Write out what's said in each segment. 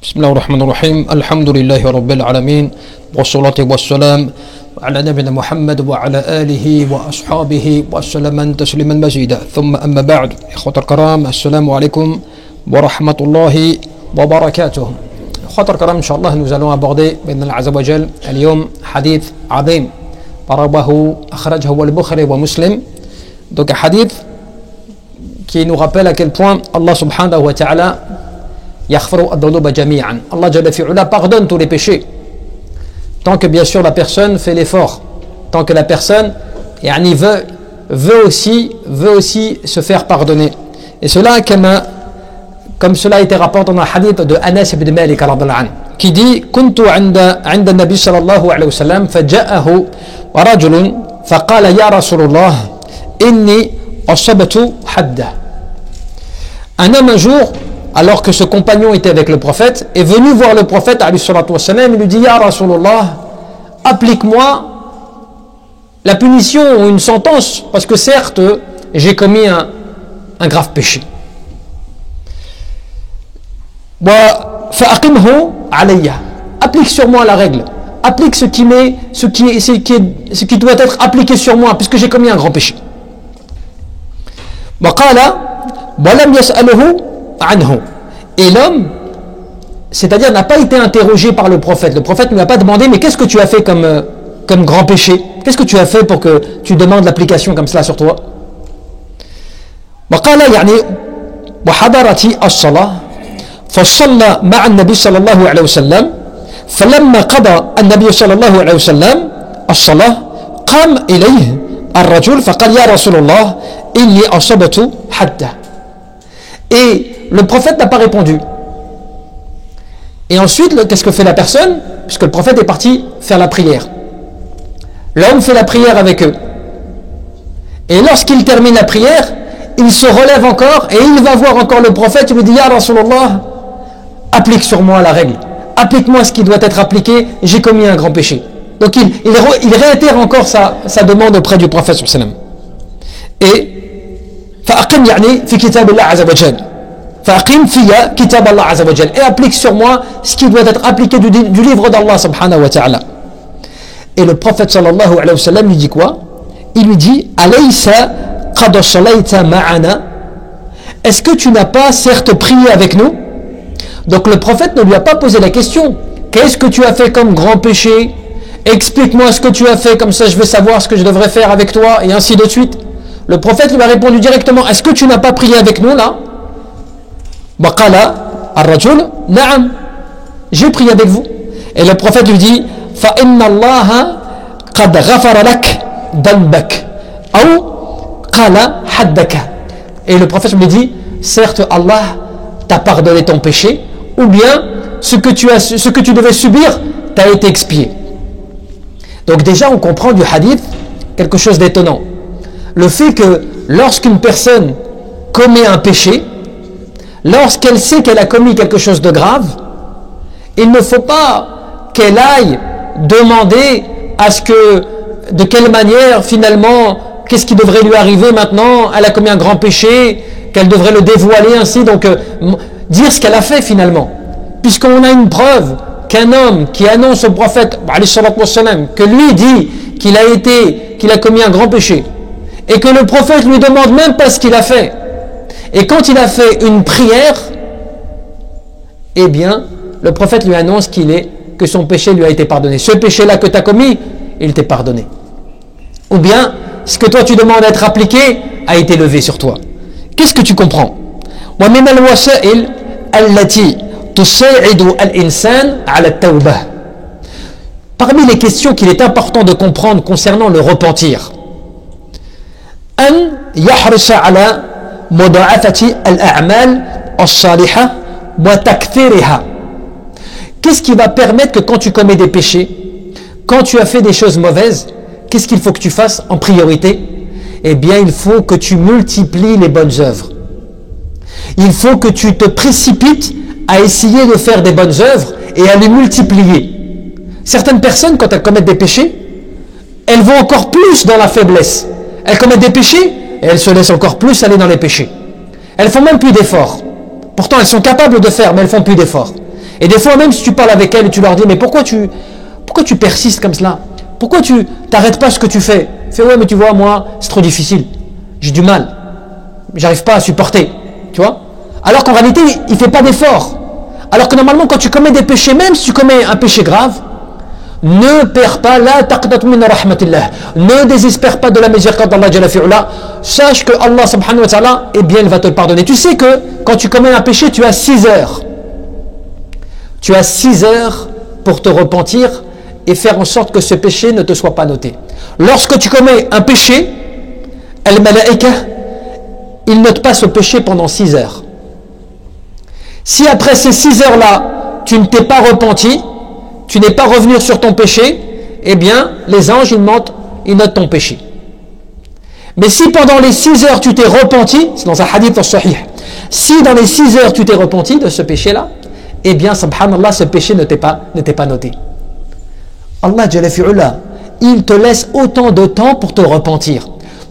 بسم الله الرحمن الرحيم الحمد لله رب العالمين والصلاة والسلام على نبينا محمد وعلى آله وأصحابه وسلم تسليما مزيدا ثم أما بعد إخوة الكرام السلام عليكم ورحمة الله وبركاته إخوة الكرام إن شاء الله nous allons aborder بإذن الله عز وجل اليوم حديث عظيم رواه أخرجه البخاري ومسلم donc un hadith qui nous rappelle à quel point Allah subhanahu wa ta'ala yaghfiru ad-dhunuba jami'an. Allah Jalla fi'ula pardonne tous les péchés. Tant que bien sûr la personne fait l'effort. Tant que la personne veut aussi se faire pardonner. Et cela comme cela a été rapporté dans un hadith de Anas ibn Malik radhiyallahu anhu qui dit كنت عند النبي صلى الله عليه وسلم فجاءه رجل فقال يا رسول الله إني أصبت حده. Un homme un jour, alors que ce compagnon était avec le prophète, est venu voir le prophète alayhi salatu wassalam, il lui dit Ya Rasulullah, applique-moi la punition ou une sentence, parce que certes j'ai commis un grave péché. Wa fa'aqimhu alayya, applique sur moi la règle, applique ce qui doit être appliqué sur moi, puisque j'ai commis un grand péché. Wa qala wa lam yas'aluhu anhu. Et l'homme, c'est-à-dire n'a pas été interrogé par le prophète. Le prophète ne lui a pas demandé mais qu'est-ce que tu as fait comme grand péché? Qu'est-ce que tu as fait pour que tu demandes l'application comme cela sur toi? وقال وحضرت الصلاة فصلى مع النبي صلى الله عليه وسلم فلما قضى النبي صلى الله عليه وسلم الصلاة قام إليه الرجل فقال يا رسول الله إني أصبت حده. Et le prophète n'a pas répondu. Et ensuite, qu'est-ce que fait la personne? Puisque le prophète est parti faire la prière. L'homme fait la prière avec eux. Et lorsqu'il termine la prière, il se relève encore et il va voir encore le prophète. Il lui dit, Ya Rasulallah, applique sur moi la règle. Applique-moi ce qui doit être appliqué. J'ai commis un grand péché. Donc il réitère encore sa demande auprès du prophète sallallahu alayhi wa sallam. Et فأقم في كتاب الله عز وجل فأقم فيا كتاب الله عز وجل et applique sur moi ce qui doit être appliqué du livre d'Allah subhanahu wa ta'ala. Et le prophète sallallahu alayhi wa sallam lui dit quoi? Il lui dit alaysa qad salayta ma'ana, est-ce que tu n'as pas certes prié avec nous? Donc le prophète ne lui a pas posé la question qu'est-ce que tu as fait comme grand péché, explique-moi ce que tu as fait, comme ça je veux savoir ce que je devrais faire avec toi, et ainsi de suite. Le prophète lui a répondu directement, est-ce que tu n'as pas prié avec nous là? Baqala ar-rajul na'am, j'ai prié avec vous. Et le prophète lui dit fa inna Allah qad ghafara lak dhanbak ou qala haddaka. Et le prophète lui dit certes Allah t'a pardonné ton péché, ou bien ce que tu devais subir t'a été expié. Donc déjà on comprend du hadith quelque chose d'étonnant. Le fait que lorsqu'une personne commet un péché, lorsqu'elle sait qu'elle a commis quelque chose de grave, il ne faut pas qu'elle aille demander à ce que, de quelle manière finalement, qu'est-ce qui devrait lui arriver maintenant, elle a commis un grand péché, qu'elle devrait le dévoiler ainsi, donc dire ce qu'elle a fait finalement. Puisqu'on a une preuve qu'un homme qui annonce au prophète, que lui dit qu'il a commis un grand péché, et que le prophète lui demande même pas ce qu'il a fait, et quand il a fait une prière, eh bien le prophète lui annonce que son péché lui a été pardonné. Ce péché-là que tu as commis, il t'est pardonné. Ou bien ce que toi tu demandes à être appliqué a été levé sur toi. Qu'est-ce que tu comprends? ومن الوسائل التي تساعد الإنسان على التوبة. Parmi les questions qu'il est important de comprendre concernant le repentir, أن يحرص على مضاعفة الأعمال الصالحة وتكثيرها. Qu'est-ce qui va permettre que quand tu commets des péchés, quand tu as fait des choses mauvaises, qu'est-ce qu'il faut que tu fasses en priorité? Eh bien, il faut que tu multiplies les bonnes œuvres. Il faut que tu te précipites à essayer de faire des bonnes œuvres et à les multiplier. Certaines personnes, quand elles commettent des péchés, elles vont encore plus dans la faiblesse. Elles commettent des péchés et elles se laissent encore plus aller dans les péchés. Elles font même plus d'efforts. Pourtant, elles sont capables de faire, mais elles font plus d'efforts. Et des fois même si tu parles avec elles et tu leur dis mais pourquoi tu persistes comme cela? Pourquoi tu t'arrêtes pas ce que tu fais? Fais ouais mais tu vois moi c'est trop difficile, j'ai du mal, j'arrive pas à supporter, tu vois. Alors qu'en réalité il fait pas d'effort. Alors que normalement quand tu commets des péchés, même si tu commets un péché grave, ne perds pas, la taqnat min rahmatillah, ne désespère pas de la miséricorde d'Allah Jalla fi'ula. Sache que Allah subhanahu wa ta'ala, eh bien il va te pardonner. Tu sais que quand tu commets un péché, tu as 6 heures. Tu as 6 heures pour te repentir et faire en sorte que ce péché ne te soit pas noté. Lorsque tu commets un péché, al-malaika, il note pas ce péché pendant 6 heures. Si après ces 6 heures-là, tu ne t'es pas repenti, tu n'es pas revenu sur ton péché, eh bien, les anges, ils notent ton péché. Mais si pendant les 6 heures, tu t'es repenti, c'est dans un hadith sahih, si dans les 6 heures, tu t'es repenti de ce péché-là, eh bien, subhanallah, ce péché ne t'est pas noté. Allah Jalla fi'ula, il te laisse autant de temps pour te repentir.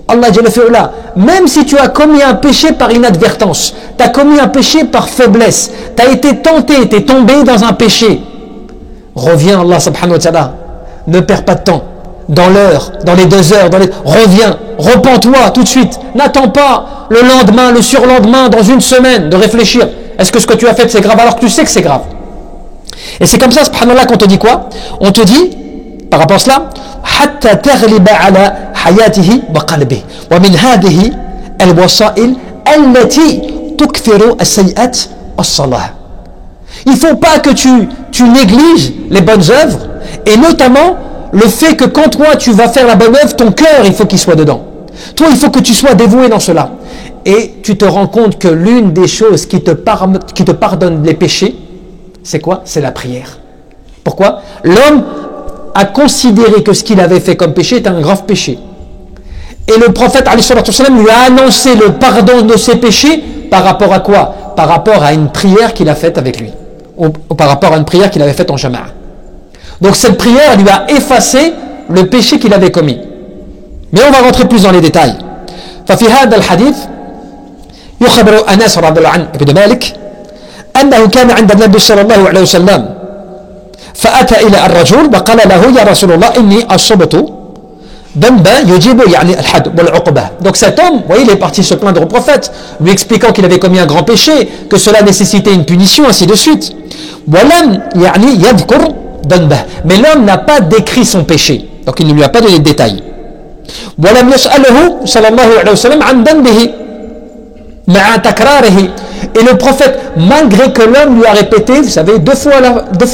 Allah Jalla fi'ula, même si tu as commis un péché par inadvertance, tu as commis un péché par faiblesse, tu as été tenté, tu es tombé dans un péché, reviens Allah subhanahu wa ta'ala, ne perds pas de temps, dans l'heure, dans les 2 heures, reviens, repens-toi tout de suite, n'attends pas le lendemain, le surlendemain, dans une semaine, de réfléchir, est-ce que ce que tu as fait c'est grave alors que tu sais que c'est grave. Et c'est comme ça, subhanallah, qu'on te dit quoi? On te dit, par rapport à cela, حتى تغلب على حياته وقلبه ومن هذه الوسائل التي تكثر السيئات الصلاة. Il ne faut pas que tu négliges les bonnes œuvres, et notamment le fait que quand toi tu vas faire la bonne œuvre, ton cœur il faut qu'il soit dedans. Toi il faut que tu sois dévoué dans cela. Et tu te rends compte que l'une des choses qui te pardonne les péchés, c'est quoi? C'est la prière. Pourquoi? L'homme a considéré que ce qu'il avait fait comme péché était un grave péché. Et le prophète alayhi salatu wassalam, lui a annoncé le pardon de ses péchés par rapport à quoi? Par rapport à une prière qu'il a faite avec lui. Ou par rapport à une prière qu'il avait faite en jama'a. Donc cette prière lui a effacé le péché qu'il avait commis. Mais on va rentrer plus dans les détails. ففي هذا الحديث يخبر أنس رضي الله عنه ابن مالك أنه كان عند النبي صلى الله عليه وسلم فأتى إلى الرجل وقال له يا رسول الله إني أصبت ذنبا يجيب يعني الحد والعقبة. Donc cet homme, vous voyez, il est parti se plaindre au prophète, lui expliquant qu'il avait commis un grand péché, que cela nécessitait une punition, ainsi de suite. ولم يعني يذكر ذنبه. Mais l'homme n'a pas décrit son péché, donc il ne lui a pas donné de détails. ولم يسأله صلى الله عليه وسلم عن ذنبه مع تكراره. Et le prophète, malgré que l'homme lui a répété, vous savez, deux fois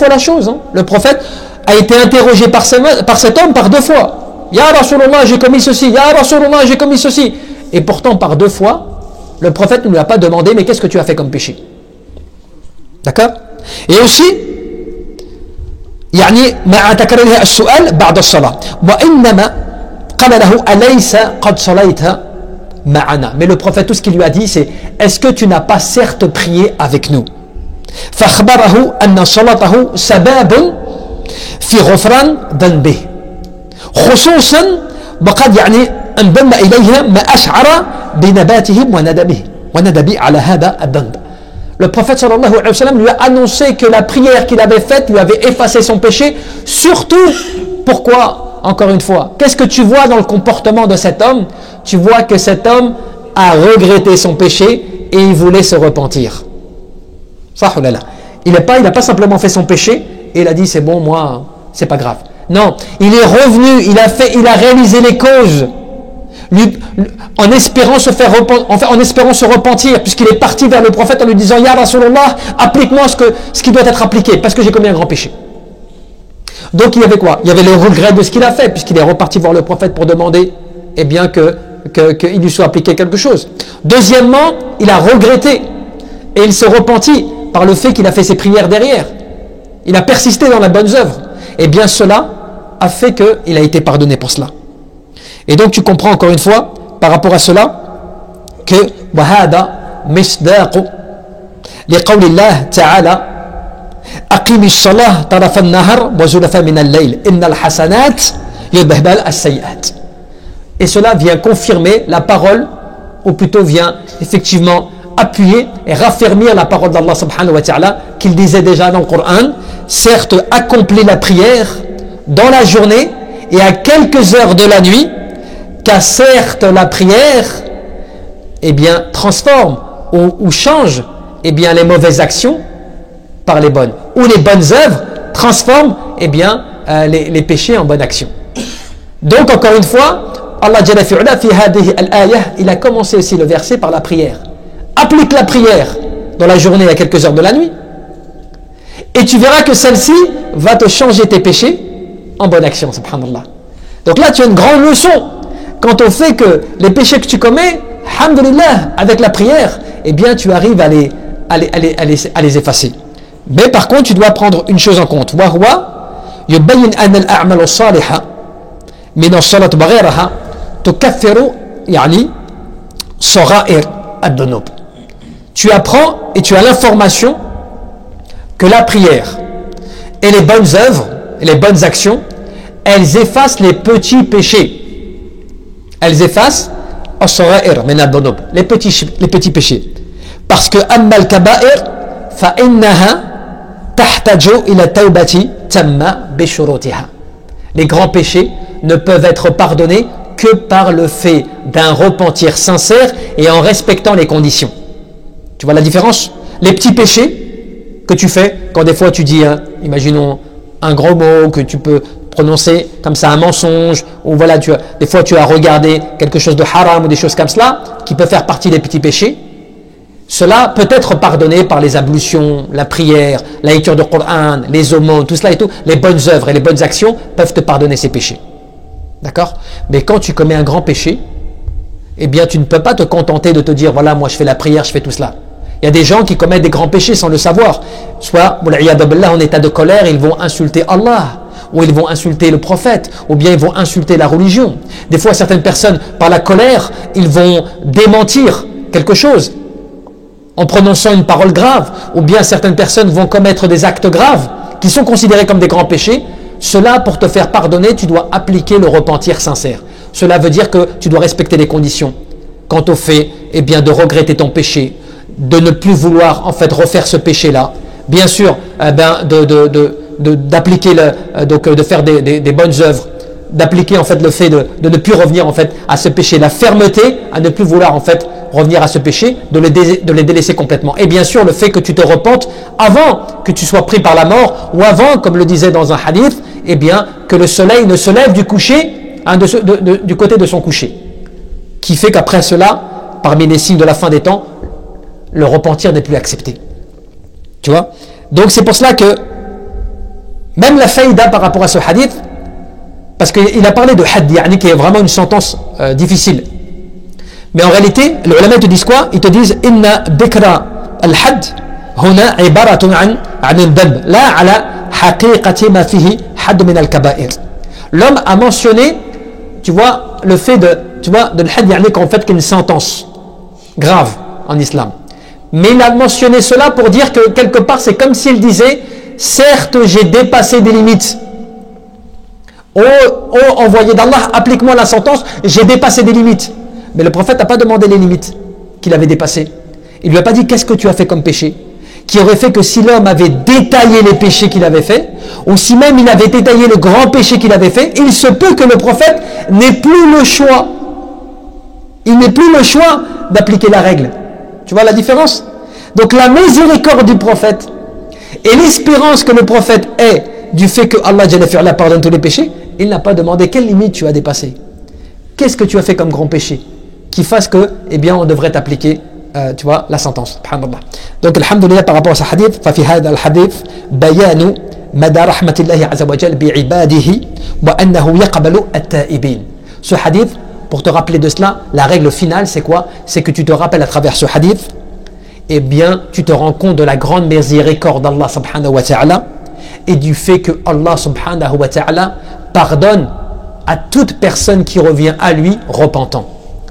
la chose, hein, le prophète a été interrogé par cet homme par 2 fois. Ya Rasulullah, j'ai commis ceci. Ya Rasulullah, j'ai commis ceci. Et pourtant, par 2 fois, le prophète ne lui a pas demandé, mais qu'est-ce que tu as fait comme péché? D'accord? Et aussi, يعني مع تكراره السؤال بعد الصلاة وإنما قال له أليس قد صليت معنا. Mais le prophète, tout ce qu'il lui a dit, c'est est-ce que tu n'as pas certes prié avec nous? فأخبره أن صلاته سباب في غفران ذنبه خصوصا وقد يعني انضم إليها ما أشعر بنباتهم وندبه على هذا الذنب. Le prophète sallallahu alayhi wa sallam lui a annoncé que la prière qu'il avait faite lui avait effacé son péché. Surtout, pourquoi? Encore une fois, qu'est-ce que tu vois dans le comportement de cet homme? Tu vois que cet homme a regretté son péché et il voulait se repentir. Il n'a pas simplement fait son péché et il a dit c'est bon, moi, c'est pas grave. Non, il est revenu, il a réalisé les causes. En espérant se repentir, puisqu'il est parti vers le prophète en lui disant Ya Rasulullah, applique-moi ce qui doit être appliqué, parce que j'ai commis un grand péché. Donc il y avait quoi? Il y avait le regret de ce qu'il a fait, puisqu'il est reparti voir le prophète pour demander eh bien, qu'il lui soit appliqué quelque chose. Deuxièmement, il a regretté et il s'est repenti par le fait qu'il a fait ses prières derrière. Il a persisté dans les bonnes œuvres. Et bien cela a fait qu'il a été pardonné pour cela. Et donc tu comprends encore une fois par rapport à cela que وهذا مصداق لقول الله تعالى أقيم الصلاة طرف النهار وزلفا من الليل إن الحسنات يذهبن السيئات. Et cela vient confirmer la parole, ou plutôt vient effectivement appuyer et raffermir la parole d'Allah subhanahu wa ta'ala qu'il disait déjà dans le Coran. Certes, accomplis la prière dans la journée et à quelques heures de la nuit, car certes la prière transforme ou change les mauvaises actions par les bonnes, ou les bonnes œuvres transforment les péchés en bonnes actions. Donc encore une fois, Allah Jalla fi'ala fi hadhihi al-ayah, il a commencé aussi le verset par la prière. Applique la prière dans la journée à quelques heures de la nuit et tu verras que celle-ci va te changer tes péchés en bonne action, subhanallah. Donc là tu as une grande leçon quant au fait que les péchés que tu commets, alhamdulillah, avec la prière, tu arrives à les effacer. Mais par contre tu dois prendre une chose en compte. Wa huwa yubayyin anna al-a'mal as-salihah min as-salat wa ghayriha tukaffiru sagha'ir ad-dunub. Tu apprends et tu as l'information que la prière et les bonnes œuvres et les bonnes actions, elles effacent les petits péchés. Elles effacent as-sagha'ir min ad-dunub, les petits péchés. Parce que amma al-kaba'ir fa innaha tahtaju ila tawbati tamma bi shurutiha. Les grands péchés ne peuvent être pardonnés que par le fait d'un repentir sincère et en respectant les conditions. Tu vois la différence? Les petits péchés que tu fais, quand des fois tu dis, imaginons un gros mot que tu peux prononcer comme ça, un mensonge, ou voilà, des fois tu as regardé quelque chose de haram ou des choses comme cela, qui peut faire partie des petits péchés. Cela peut être pardonné par les ablutions, la prière, la lecture du Coran, les aumônes, tout cela et tout. Les bonnes œuvres et les bonnes actions peuvent te pardonner ces péchés. D'accord? Mais quand tu commets un grand péché, tu ne peux pas te contenter de te dire, voilà, moi je fais la prière, je fais tout cela. Il y a des gens qui commettent des grands péchés sans le savoir. Soit, en état de colère, ils vont insulter Allah, ou ils vont insulter le prophète, ou bien ils vont insulter la religion. Des fois, certaines personnes, par la colère, ils vont démentir quelque chose en prononçant une parole grave, ou bien certaines personnes vont commettre des actes graves qui sont considérés comme des grands péchés. Cela, pour te faire pardonner, tu dois appliquer le repentir sincère. Cela veut dire que tu dois respecter les conditions quant au fait de regretter ton péché, de ne plus vouloir en fait refaire ce péché-là. Bien sûr, d'appliquer de faire des bonnes œuvres, d'appliquer en fait le fait de ne plus revenir en fait à ce péché, la fermeté à ne plus vouloir en fait revenir à ce péché, de les délaisser complètement. Et bien sûr, le fait que tu te repentes avant que tu sois pris par la mort, ou avant, comme le disait dans un hadith, que le soleil ne se lève du coucher, du côté de son coucher. Qui fait qu'après cela, parmi les signes de la fin des temps, le repentir n'est plus accepté. Tu vois? Donc c'est pour cela que même la faïda par rapport à ce hadith, parce qu'il a parlé de hadd, qui est vraiment une sentence difficile. Mais en réalité, les ulama te disent quoi? Ils te disent inna dhikra al-hadd huna ibaratun an al-dhanb la ala haqiqati ma fihi hadd min al-kaba'ir. L'homme a mentionné, tu vois, le fait de l'hadd, qu'en fait qu'une sentence grave en islam. Mais il a mentionné cela pour dire que quelque part c'est comme s'il disait, certes j'ai dépassé des limites. Oh envoyé d'Allah, applique-moi la sentence, j'ai dépassé des limites. Mais le prophète n'a pas demandé les limites qu'il avait dépassées. Il ne lui a pas dit qu'est-ce que tu as fait comme péché, qui aurait fait que si l'homme avait détaillé les péchés qu'il avait fait, ou si même il avait détaillé le grand péché qu'il avait fait, il se peut que le prophète n'ait plus le choix. Il n'ait plus le choix d'appliquer la règle. Tu vois la différence? Donc la miséricorde du prophète et l'espérance que le prophète ait du fait que Allah Jalla fi'ala pardonne tous les péchés, il n'a pas demandé quelle limite tu as dépassé. Qu'est-ce que tu as fait comme grand péché qui fasse que, on devrait t'appliquer, tu vois, la sentence. Donc, alhamdulillah, par rapport à ce hadith, ففي هذا الحديث بيان مدى رحمة الله عز وجل بعباده وأنه يقبل التائبين. Ce hadith, pour te rappeler de cela, la règle finale, c'est quoi? C'est que tu te rappelles à travers ce hadith, tu te rends compte de la grande miséricorde d'Allah subhanahu wa ta'ala et du fait que Allah subhanahu wa ta'ala pardonne à toute personne qui revient à lui repentant.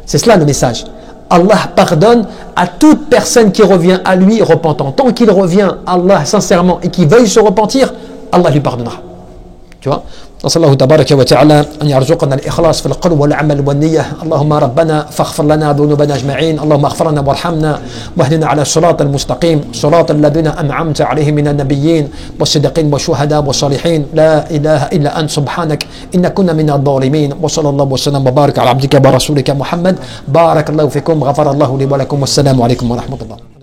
C'est cela le message. Allah pardonne à toute personne qui revient à lui repentant. Tant qu'il revient à Allah sincèrement et qu'il veuille se repentir, Allah lui pardonnera. Tu vois, نسأل الله تبارك وتعالى أن يرزقنا الإخلاص في القول والعمل والنية. اللهم ربنا فاغفر لنا ذنوبنا أجمعين، اللهم اغفر لنا وارحمنا واهدنا على الصراط المستقيم، صراط الذين أنعمت عليهم من النبيين والصديقين والشهداء والصالحين. لا إله إلا أنت سبحانك إن كنا من الظالمين. وصلى الله وسلم وبارك على عبدك ورسولك محمد. بارك الله فيكم، غفر الله لي ولكم، والسلام عليكم ورحمة الله.